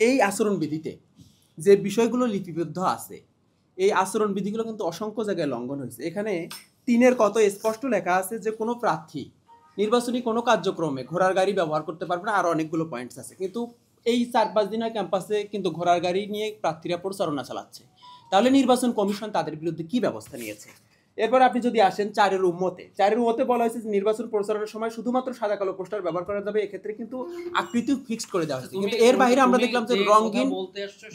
এই আচরণবিধিতে যে বিষয়গুলো লিপিবদ্ধ আছে, এই আচরণবিধিগুলো কিন্তু অসংখ্য জায়গায় লঙ্ঘন হয়েছে। এখানে ৩-এর কত স্পষ্ট লেখা আছে যে কোনো প্রার্থী নির্বাচনী কোনো কার্যক্রমে ঘোড়ার গাড়ি ব্যবহার করতে পারবে না, আরও অনেকগুলো পয়েন্টস আছে। কিন্তু এই ৪-৫ দিন হয় ক্যাম্পাসে কিন্তু ঘোড়ার গাড়ি নিয়ে প্রার্থীরা প্রচারণা চালাচ্ছে। তাহলে নির্বাচন কমিশন তাদের বিরুদ্ধে কি ব্যবস্থা নিয়েছে? এরপর আপনি যদি আসেন ৪-এর উম্মতে বলা হয়েছে যে নির্বাচন প্রচারণার সময় শুধুমাত্র সাদা কালো পোস্টার ব্যবহার করা যাবে। এক্ষেত্রে কিন্তু আকৃতি ফিক্সড করে দেওয়া হয়েছে। কিন্তু এর বাইরে আমরা দেখলাম যে রঙিন,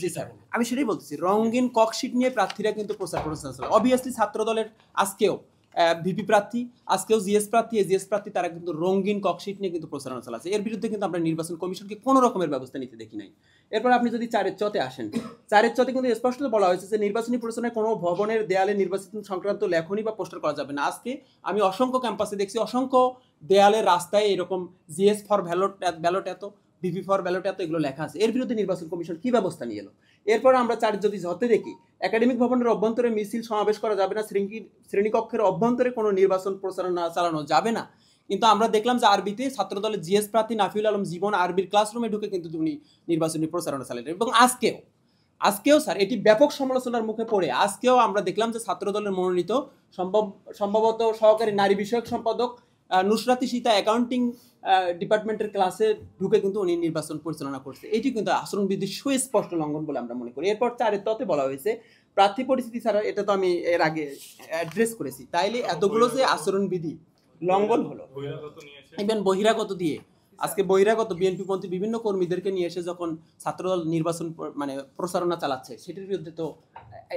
জি স্যার আমি সেটাই বলতেছি, রঙিন ককশিট নিয়ে প্রার্থীরা কিন্তু প্রচার চালাচ্ছে। অবভিয়াসলি ছাত্র দলের আজকেও ভিপি প্রার্থী, আজকেও জিএস প্রার্থী, এজিএস প্রার্থী, তারা কিন্তু রঙিন ককশিট নিয়ে কিন্তু প্রচারণা চালাচ্ছে। এর বিরুদ্ধে কিন্তু আমরা নির্বাচন কমিশনকে কোনো রকমের ব্যবস্থা নিতে দেখি নাই। এরপর আপনি যদি ৪-এর চতে আসেন, ৪-এর চতে কিন্তু স্পষ্ট বলা হয়েছে যে নির্বাচনী প্রচারণায় কোনো ভবনের দেয়ালে নির্বাচন সংক্রান্ত লেখনী বা পোস্টার করা যাবে না। আজকে আমি অসংখ্য ক্যাম্পাসে দেখছি, অসংখ্য দেয়ালের রাস্তায় এরকম জিএস ফর ব্যালট এত, ভিপি ফর ব্যালট এত এগুলো লেখা আছে। এর বিরুদ্ধে নির্বাচন কমিশন কি ব্যবস্থা নিয়ে এলো? এরপর আমরা ৪ যদি ঝতে দেখি, একাডেমিক ভবনের অভ্যন্তরে মিছিল সমাবেশ করা যাবে না, শ্রেণীকক্ষের অভ্যন্তরে কোনো নির্বাচন প্রচারণা চালানো যাবে না। কিন্তু আমরা দেখলাম যে আরবিতে ছাত্রদলের জিএস প্রার্থী নাফিউল আলম জীবন আরবির ক্লাসরুমে ঢুকে কিন্তু উনি নির্বাচনী প্রচারণা চালালেন। এবং আজকেও স্যার এটি ব্যাপক সমালোচনার মুখে পড়ে আজকেও আমরা দেখলাম যে ছাত্রদলের মনোনীত সম্ভবত সহকারী নারী বিষয়ক সম্পাদক নুসরাতি সীতা অ্যাকাউন্টিং ডিপার্টমেন্টের ক্লাসে ঢুকে কিন্তু উনি নির্বাচন পরিচালনা করছে। এটি কিন্তু আচরণবিধির সুস্পষ্ট লঙ্ঘন বলে আমরা মনে করি। এরপর ৪-এর ততে বলা হয়েছে প্রার্থী পরিস্থিতি ছাড়া, এটা তো আমি এর আগে অ্যাড্রেস করেছি। তাইলে এতগুলো যে আচরণবিধি লঙ্ঘন হলো, ইভেন বহিরাগত দিয়ে আজকে বহিরাগত বিএনপি পন্থী বিভিন্ন কর্মীদেরকে নিয়ে এসে যখন ছাত্রদল নির্বাচন মানে প্রচারণা চালাচ্ছে, সেটির বিরুদ্ধে তো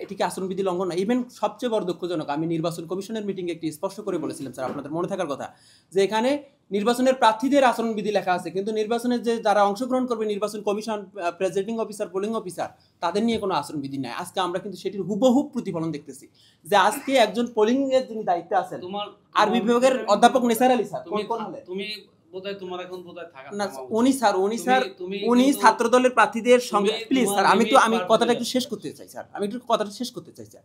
এটিকে আচরণবিধি লঙ্ঘন না। ইভেন সবচেয়ে বড় দুঃখজনক, আমি নির্বাচন কমিশনের মিটিংয়ে একটি স্পষ্ট করে বলেছিলাম স্যার, আপনাদের মনে থাকার কথা, যে এখানে নির্বাচনের প্রার্থীদের আচরণবিধি লেখা আছে, কিন্তু নির্বাচনের যে যারা অংশগ্রহণ করবে নির্বাচন commission, presiding officer, polling officer, তাদের নিয়ে কোনো আচরণবিধি নাই। আজকে আমরা কিন্তু সেটির হুবহু প্রতিফলন দেখতেছি যে আজকে একজন পোলিং এর যিনি দায়িত্বে আছেন আরবি বিভাগের অধ্যাপক নিসার আলী স্যার, তুমি উনি ছাত্রদলের প্রার্থীদের সঙ্গে, প্লিজ স্যার আমি কথাটা একটু শেষ করতে চাই স্যার,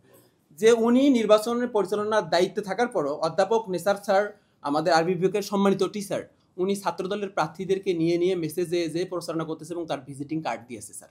যে উনি নির্বাচনের পরিচালনার দায়িত্বে থাকার পরও অধ্যাপক নিসার স্যার, আমাদের আরবি বিভাগের সম্মানিত টিচার, উনি ছাত্রদলের প্রার্থীদেরকে নিয়ে মেসেজে যে প্রচারণা করতেছে এবং তার ভিজিটিং কার্ড দিয়েছে স্যার।